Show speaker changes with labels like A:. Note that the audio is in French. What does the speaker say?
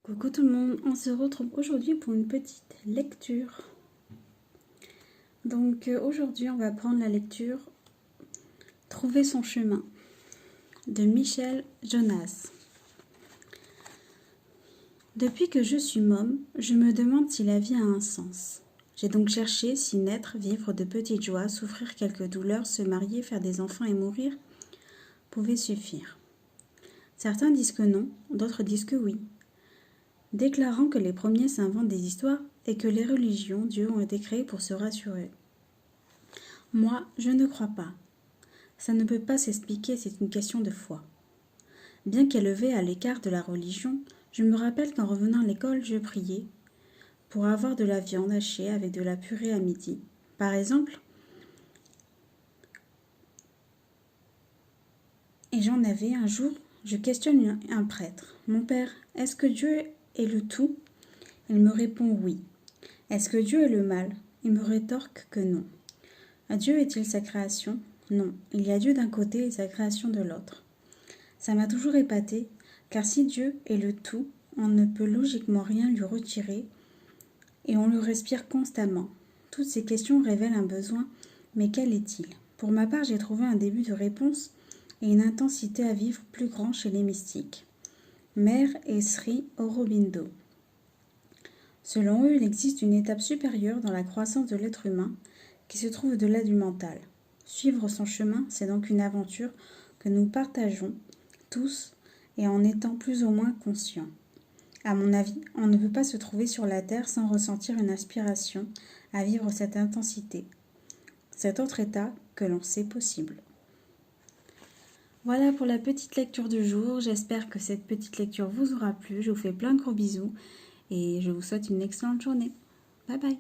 A: Coucou tout le monde, on se retrouve aujourd'hui pour une petite lecture. Aujourd'hui on va prendre la lecture Trouver son chemin de Michel Jonas. Depuis que je suis môme, je me demande si la vie a un sens. J'ai donc cherché si naître, vivre de petites joies, souffrir quelques douleurs, se marier, faire des enfants et mourir pouvait suffire. Certains disent que non, d'autres disent que oui, déclarant que les premiers s'inventent des histoires et que les religions, Dieu, ont été créés pour se rassurer. Moi, je ne crois pas. Ça ne peut pas s'expliquer, c'est une question de foi. Bien qu'élevé à l'écart de la religion, je me rappelle qu'en revenant à l'école, je priais pour avoir de la viande hachée avec de la purée à midi. Par exemple, et j'en avais un jour, je questionne un prêtre. Mon père, est-ce que Dieu est le tout? Il me répond oui. Est-ce que Dieu est le mal? Il me rétorque que non. Dieu est-il sa création? Non, il y a Dieu d'un côté et sa création de l'autre. Ça m'a toujours épaté, car si Dieu est le tout, on ne peut logiquement rien lui retirer et on le respire constamment. Toutes ces questions révèlent un besoin, mais quel est-il? Pour ma part, j'ai trouvé un début de réponse et une intensité à vivre plus grand chez les mystiques. Mère et Sri Aurobindo. Selon eux, il existe une étape supérieure dans la croissance de l'être humain qui se trouve au-delà du mental. Suivre son chemin, c'est donc une aventure que nous partageons tous et en étant plus ou moins conscients. À mon avis, on ne peut pas se trouver sur la Terre sans ressentir une aspiration à vivre cette intensité, cet autre état que l'on sait possible. Voilà pour la petite lecture du jour. J'espère que cette petite lecture vous aura plu. Je vous fais plein de gros bisous et je vous souhaite une excellente journée. Bye bye.